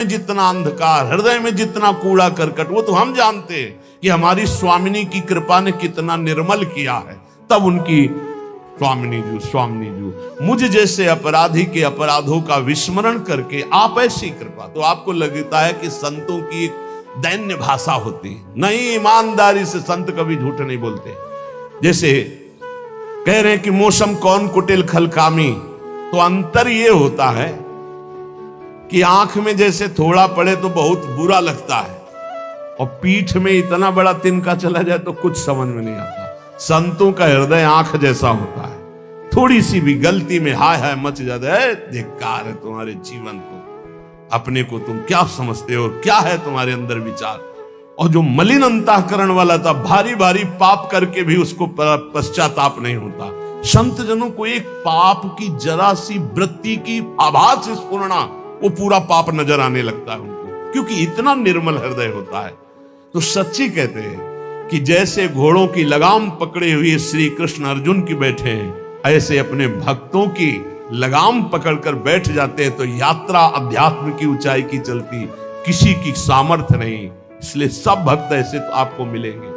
जितना अंधकार, हृदय में जितना कूड़ा करकट, वो तो हम जानते हैं कि हमारी स्वामिनी की कृपा ने कितना निर्मल किया है। तब उनकी स्वामिनी जू मुझ जैसे अपराधी के अपराधों का विस्मरण करके आप ऐसी कृपा। तो आपको लगता है कि संतों की एक दैन्य भाषा होती है, नहीं, ईमानदारी से संत कभी झूठ नहीं बोलते। जैसे कह रहे हैं कि मौसम कौन कुटिल खलकामी, तो अंतर ये होता है कि आंख में जैसे थोड़ा पड़े तो बहुत बुरा लगता है, और पीठ में इतना बड़ा तिनका चला जाए तो कुछ समझ में नहीं आता। संतों का हृदय आंख जैसा होता है, थोड़ी सी भी गलती में हाय हाय मच जाता है। धिक्कार है तुम्हारे जीवन को, अपने को तुम क्या समझते हो, क्या है तुम्हारे अंदर विचार। और जो मलिन अंतःकरण वाला था, भारी भारी पाप करके भी उसको पश्चाताप नहीं होता। संत जनों को एक पाप की जरा सी वृत्ति की आभास स्फुरना, वो पूरा पाप नजर आने लगता है उनको, क्योंकि इतना निर्मल हृदय होता है। तो सच्ची कहते हैं कि जैसे घोड़ों की लगाम पकड़े हुए श्री कृष्ण अर्जुन की बैठे हैं, ऐसे अपने भक्तों की लगाम पकड़कर बैठ जाते हैं, तो यात्रा अध्यात्म की ऊंचाई की चलती, किसी की सामर्थ्य नहीं। इसलिए सब भक्त ऐसे तो आपको मिलेंगे।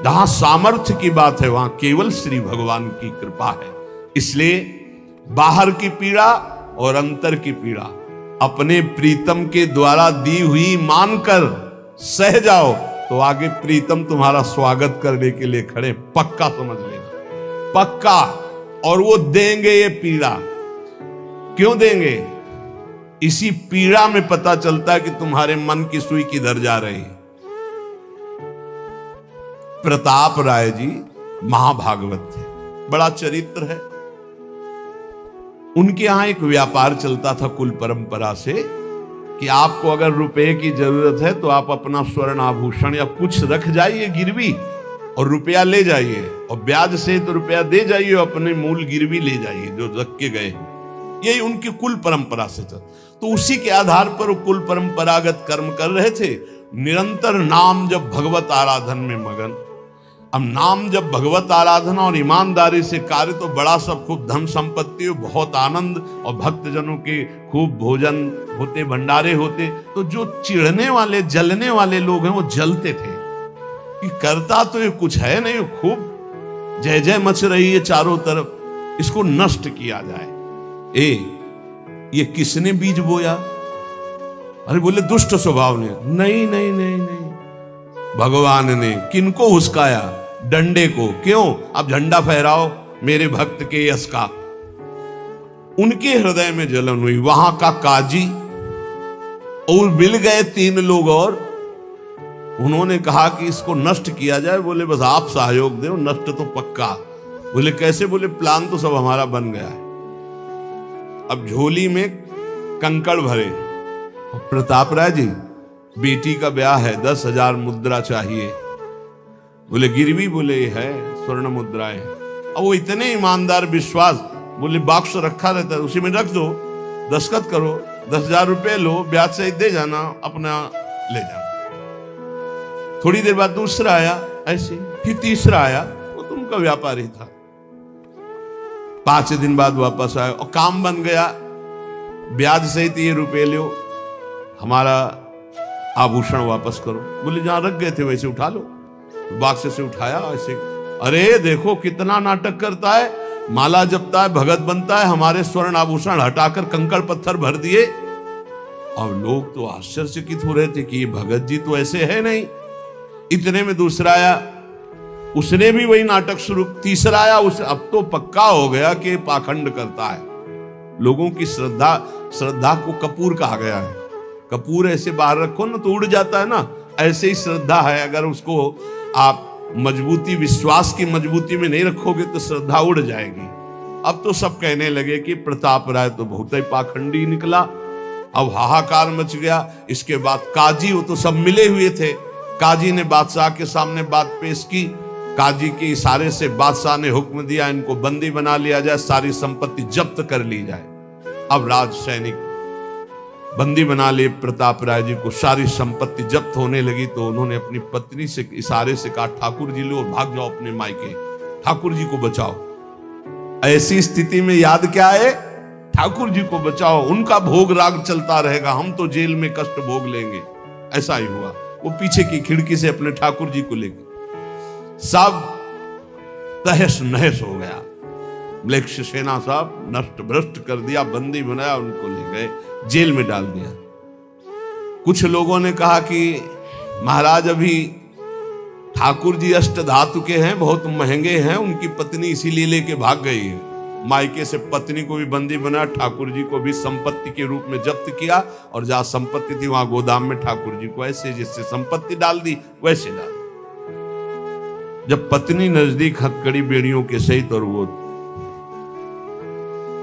जहां सामर्थ्य की बात है वहां केवल श्री भगवान की कृपा है। इसलिए बाहर की पीड़ा और अंतर की पीड़ा अपने प्रीतम के द्वारा दी हुई मानकर सह जाओ, तो आगे प्रीतम तुम्हारा स्वागत करने के लिए खड़े, पक्का समझ लेना, पक्का। और वो देंगे ये पीड़ा। क्यों देंगे? इसी पीड़ा में पता चलता है कि तुम्हारे मन की सुई किधर जा रही है। प्रताप राय जी महाभागवत थे, बड़ा चरित्र है। उनके यहां एक व्यापार चलता था कुल परंपरा से कि आपको अगर रुपए की जरूरत है तो आप अपना स्वर्ण आभूषण या कुछ रख जाइए गिरवी, और रुपया ले जाइए, और ब्याज से तो रुपया दे जाइए, अपने मूल गिरवी ले जाइए जो रख के गए। यही उनकी कुल परंपरा से था। तो उसी के आधार पर वो कुल परंपरागत कर्म कर रहे थे। निरंतर नाम जब भगवत आराधन में मगन। अब नाम जब भगवत आराधना और ईमानदारी से कार्य, तो बड़ा सब खूब धन संपत्ति, बहुत आनंद, और भक्तजनों के खूब भोजन होते, भंडारे होते। तो जो चिढ़ने वाले जलने वाले लोग हैं वो जलते थे कि करता तो ये कुछ है नहीं, खूब जय जय मच रही है चारों तरफ, इसको नष्ट किया जाए। ये किसने बीज बोया? अरे बोले दुष्ट स्वभाव ने। नहीं नहीं नहीं नहीं, भगवान ने। किनको हुस्काया? डंडे को। क्यों? अब झंडा फहराओ मेरे भक्त के यश का। उनके हृदय में जलन हुई। वहां का काजी और मिल गए 3 लोग, और उन्होंने कहा कि इसको नष्ट किया जाए। बोले बस आप सहयोग दो, नष्ट तो पक्का। बोले कैसे? बोले प्लान तो सब हमारा बन गया है। अब झोली में कंकड़ भरे। प्रताप राय जी, बेटी का ब्याह है, 10,000 मुद्रा चाहिए। बोले गिरवी? बोले है, स्वर्ण मुद्राएं। अब वो इतने ईमानदार, विश्वास, बोले बॉक्स रखा रहता है, उसी में रख दो, दस्तखत करो, 10,000 रुपए लो, ब्याज से दे जाना, अपना ले जाना। थोड़ी देर बाद दूसरा आया ऐसे, फिर तीसरा आया, वो तो उनका व्यापारी था। 5 दिन बाद वापस आया और काम बन गया, ब्याज सहित ये रुपए लो, हमारा आभूषण वापस करो। बोले जहां रख गए थे वैसे उठा लो। बाक्स से उठाया ऐसे। अरे देखो कितना नाटक करता है, माला जपता है, भगत बनता है, हमारे स्वर्ण आभूषण हटाकर कंकड़ पत्थर भर दिए। और लोग तो आश्चर्यचकित हो रहे थे कि ये भगत जी तो ऐसे है नहीं। इतने में दूसरा आया, उसने भी वही नाटक शुरू। तीसरा आया, उसे अब तो पक्का हो गया कि पाखंड करता है। लोगों की श्रद्धा को कपूर कहा गया है। कपूर ऐसे बाहर रखो ना तो उड़ जाता है ना, ऐसे ही श्रद्धा है। अगर उसको आप मजबूती, विश्वास की मजबूती में नहीं रखोगे तो श्रद्धा उड़ जाएगी। अब तो सब कहने लगे कि प्रताप राय तो बहुत ही पाखंडी निकला। अब हाहाकार मच गया। इसके बाद काजी, वो तो सब मिले हुए थे, काजी ने बादशाह के सामने बात पेश की। काजी के इशारे से बादशाह ने हुक्म दिया इनको बंदी बना लिया जाए, सारी संपत्ति जब्त कर ली जाए। अब राज सैनिक बंदी बना लिए प्रताप राय जी को, सारी संपत्ति जब्त होने लगी। तो उन्होंने अपनी पत्नी से इशारे से कहा ठाकुर जी लो और भाग जाओ अपने मायके, ठाकुर जी को बचाओ। ऐसी स्थिति में याद क्या है? ठाकुर जी को बचाओ, उनका भोग राग चलता रहेगा, हम तो जेल में कष्ट भोग लेंगे। ऐसा ही हुआ। वो पीछे की खिड़की से अपने ठाकुर जी को लेकर सब तहस नहस हो गया। म्लेच्छ सेना साहब नष्ट भ्रष्ट कर दिया, बंदी बनाया, उनको ले गए, जेल में डाल दिया। कुछ लोगों ने कहा कि महाराज अभी ठाकुर जी अष्ट धातु के हैं, बहुत महंगे हैं, उनकी पत्नी इसीलिए लेके भाग गई है। मायके से पत्नी को भी बंदी बनाया, ठाकुर जी को भी संपत्ति के रूप में जब्त किया, और जहां संपत्ति थी वहां गोदाम में ठाकुर जी को ऐसे जिससे संपत्ति डाल दी वैसे डाल दी। जब पत्नी नजदीक हथकड़ी बेड़ियों के सहित और वो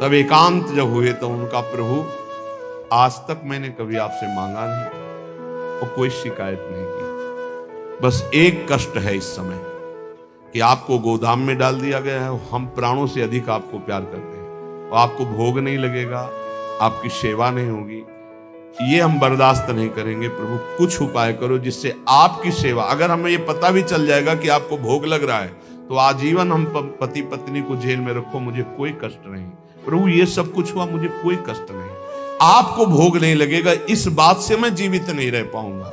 तब एकांत जब हुए तो उनका प्रभु आज तक मैंने कभी आपसे मांगा नहीं और कोई शिकायत नहीं की, बस एक कष्ट है इस समय कि आपको गोदाम में डाल दिया गया है, हम प्राणों से अधिक आपको प्यार करते हैं और आपको भोग नहीं लगेगा, आपकी सेवा नहीं होगी, ये हम बर्दाश्त नहीं करेंगे। प्रभु कुछ उपाय करो जिससे आपकी सेवा, अगर हमें ये पता भी चल जाएगा कि आपको भोग लग रहा है तो आजीवन हम पति पत्नी को जेल में रखो, मुझे कोई कष्ट नहीं। प्रभु ये सब कुछ हुआ, मुझे कोई कष्ट नहीं, आपको भोग नहीं लगेगा, इस बात से मैं जीवित नहीं रह पाऊंगा।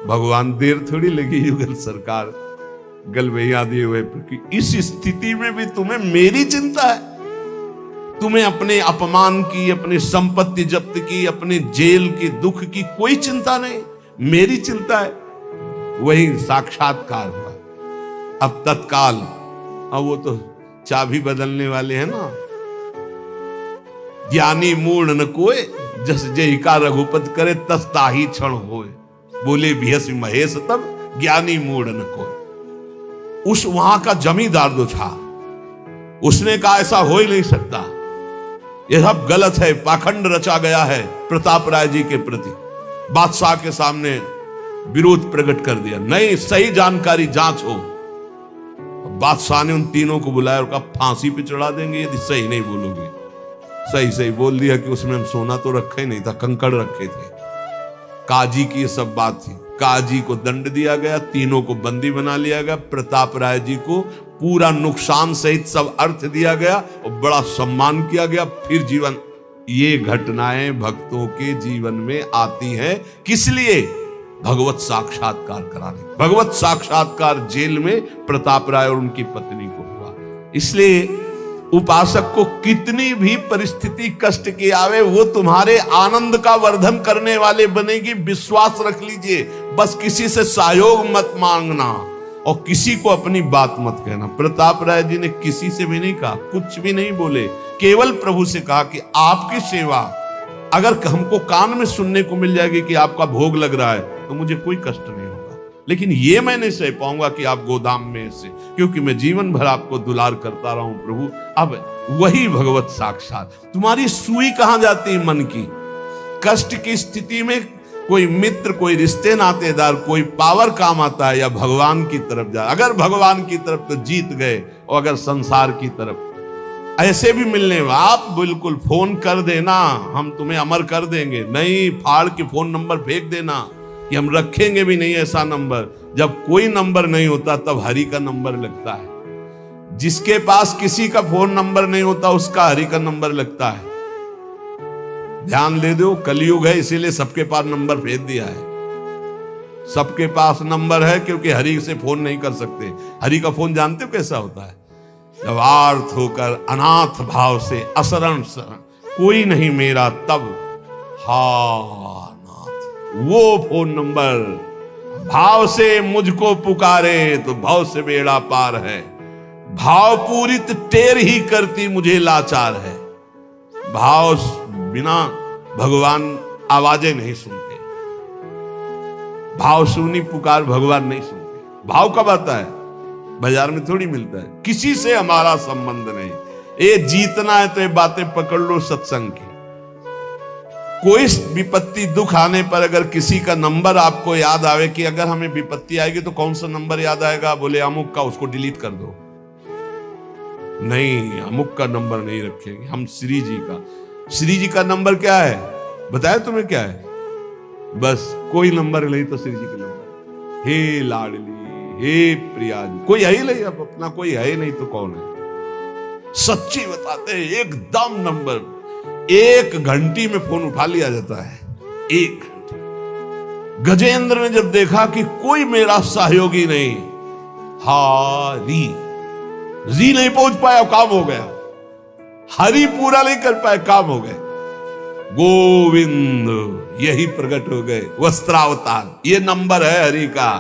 भगवान देर थोड़ी लगी युगल सरकार गलबैया दिए हुए, इस स्थिति में भी तुम्हें मेरी चिंता है, तुम्हें अपने अपमान की, अपनी संपत्ति जब्त की, अपने जेल की दुख की कोई चिंता नहीं, मेरी चिंता है। वही साक्षात्कार हुआ। अब तत्काल, अब वो तो चाबी बदलने वाले हैं ना, ज्ञानी मूढ़ न कोय, जस जय का रघुपत करे तस ताही क्षण होए, बोले बिहस महेश तब ज्ञानी मूढ़ न कोय। उस वहां का जमींदार जो था उसने कहा ऐसा हो ही नहीं सकता, यह सब गलत है, पाखंड रचा गया है प्रताप राय जी के प्रति। बादशाह के सामने विरोध प्रकट कर दिया, नहीं सही जानकारी जांच हो। बादशाह ने उन तीनों को बुलाया और कहा फांसी पे चढ़ा देंगे यदि सही नहीं बोलोगे। सही सही बोल दिया कि उसमें हम सोना तो रखे नहीं था, कंकड़ रखे थे। काजी की ये सब बात थी। काजी को दंड दिया गया, तीनों को बंदी बना लिया गया, प्रताप राय जी को पूरा नुकसान सहित सब अर्थ दिया गया और बड़ा सम्मान किया गया। फिर जीवन, ये घटनाएं भक्तों के जीवन में आती हैं, किस लिए? भगवत साक्षात्कार कराने। भगवत साक्षात्कार जेल में प्रताप राय और उनकी पत्नी को हुआ। इसलिए उपासक को कितनी भी परिस्थिति कष्ट की आवे, वो तुम्हारे आनंद का वर्धन करने वाले बनेगी, विश्वास रख लीजिए। बस किसी से सहयोग मत मांगना और किसी को अपनी बात मत कहना। प्रताप राय जी ने किसी से भी नहीं कहा, कुछ भी नहीं बोले, केवल प्रभु से कहा कि आपकी सेवा अगर हमको कान में सुनने को मिल जाएगी कि आपका भोग लग रहा है तो मुझे कोई कष्ट नहीं होगा, लेकिन ये मैं नहीं सह पाऊंगा कि आप गोदाम में से, क्योंकि मैं जीवन भर आपको दुलार करता रहा हूं प्रभु। अब वही भगवत साक्षात, तुम्हारी सुई कहां जाती है मन की? कष्ट की स्थिति में कोई मित्र, कोई रिश्ते नातेदार, कोई पावर काम आता है या भगवान की तरफ जा? अगर भगवान की तरफ तो जीत गए, और अगर संसार की तरफ ऐसे भी मिलने, आप बिल्कुल फोन कर देना, हम तुम्हें अमर कर देंगे, नहीं फाड़ के फोन नंबर फेंक देना कि हम रखेंगे भी नहीं ऐसा नंबर। जब कोई नंबर नहीं होता तब हरि का नंबर लगता है। जिसके पास किसी का फोन नंबर नहीं होता उसका हरि का नंबर लगता है। ध्यान ले दो, कलयुग है इसीलिए सबके पास नंबर भेज दिया है। सबके पास नंबर है क्योंकि हरि से फोन नहीं कर सकते। हरि का फोन जानते हो कैसा होता है? जब आर्थ होकर अनाथ भाव से असरण कोई नहीं मेरा, तब हा नाथ, वो फोन नंबर भाव से मुझको पुकारे तो भाव से बेड़ा पार है, भाव पूरित टेर ही करती मुझे लाचार है। भाव बिना भगवान आवाजें नहीं सुनते, भाव सुनी पुकार भगवान नहीं सुनते। भाव कब आता है? बाजार में थोड़ी मिलता है। किसी से हमारा संबंध नहीं। ये जीतना है तो ये बातें पकड़ लो सत्संग की। कोई विपत्ति दुख आने पर अगर किसी का नंबर आपको याद आवे कि अगर हमें विपत्ति आएगी तो कौन सा नंबर याद आएगा? बोले अमुक का, उसको डिलीट कर दो। नहीं, अमुक का नंबर नहीं रखेंगे हम, श्री जी का। श्री जी का नंबर क्या है बताया तुम्हें? क्या है? बस कोई नंबर नहीं तो श्री जी का नंबर, हे लाडली, हे प्रिया जी, कोई है ही नहीं। अब अपना कोई है ही नहीं तो कौन है? सच्ची बताते हैं, एकदम नंबर। 1 घंटी में फोन उठा लिया जाता है, 1 घंटी। गजेंद्र ने जब देखा कि कोई मेरा सहयोगी नहीं, हारी री नहीं पहुंच पाया, काम हो गया। हरि पूरा नहीं कर पाए, काम हो गए। गोविंद यही प्रकट हो गए, वस्त्रावतार। ये नंबर है हरि का।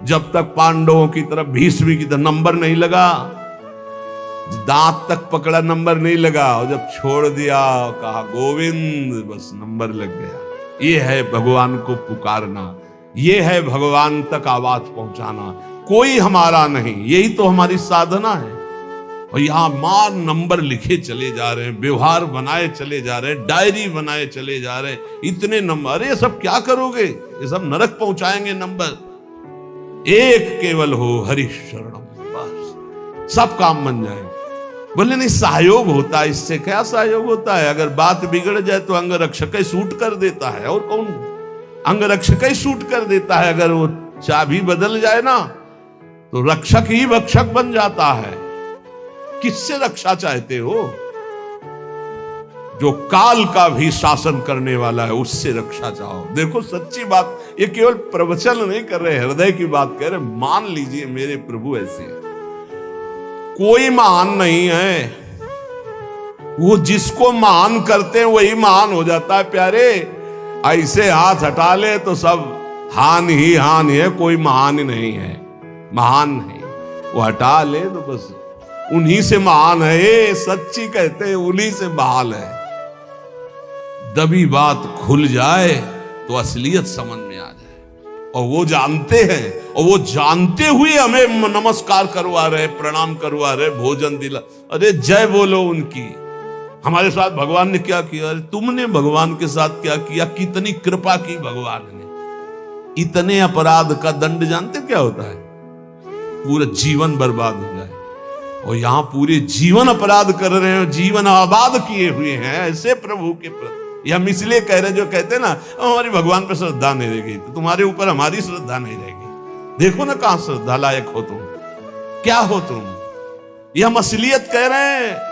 जब तक पांडवों की तरफ, भीष्म की तरफ नंबर नहीं लगा, दांत तक पकड़ा, नंबर नहीं लगा, और जब छोड़ दिया, कहा गोविंद, बस नंबर लग गया। ये है भगवान को पुकारना, ये है भगवान तक आवाज पहुंचाना। कोई हमारा नहीं, यही तो हमारी साधना है। और यहां मार नंबर लिखे चले जा रहे हैं, व्यवहार बनाए चले जा रहे हैं, डायरी बनाए चले जा रहे हैं। इतने नंबर, अरे ये सब क्या करोगे? ये सब नरक पहुंचाएंगे नंबर। एक केवल हो हरि शरणम, बस सब काम बन जाए। बोले नहीं, सहयोग होता है, इससे क्या सहयोग होता है? अगर बात बिगड़ जाए तो अंगरक्षक ही शूट कर देता है, और कौन? अंगरक्षक ही शूट कर देता है। अगर वो चाबी बदल जाए ना तो रक्षक ही भक्षक बन जाता है। किससे रक्षा चाहते हो? जो काल का भी शासन करने वाला है, उससे रक्षा चाहो। देखो सच्ची बात, ये केवल प्रवचन नहीं कर रहे, हृदय की बात कह रहे। मान लीजिए मेरे प्रभु ऐसे हैं, कोई महान नहीं है, वो जिसको महान करते हैं वही महान हो जाता है प्यारे। ऐसे हाथ हटा ले तो सब हान ही हान है, कोई महान ही नहीं है, महान नहीं। वो हटा ले तो बस उन्हीं से महान है। सच्ची कहते हैं, उन्हीं से बहाल है। दबी बात खुल जाए तो असलियत समझ में आ जाए। और वो जानते हैं, और वो जानते हुए हमें नमस्कार करवा रहे, प्रणाम करवा रहे, भोजन दिला। अरे जय बोलो उनकी। हमारे साथ भगवान ने क्या किया? अरे तुमने भगवान के साथ क्या किया? कितनी कृपा की भगवान ने। इतने अपराध का दंड जानते क्या होता है? पूरा जीवन बर्बाद हो जाए। और यहां पूरे जीवन अपराध कर रहे हैं, जीवन आबाद किए हुए हैं ऐसे प्रभु के प्रति। ये हम इसलिए कह रहे, जो कहते हैं ना हमारी भगवान पर श्रद्धा नहीं रहेगी, तो तुम्हारे ऊपर हमारी श्रद्धा नहीं रहेगी। देखो ना कहां श्रद्धा लायक हो तुम, क्या हो तुम। ये हम असलियत कह रहे हैं।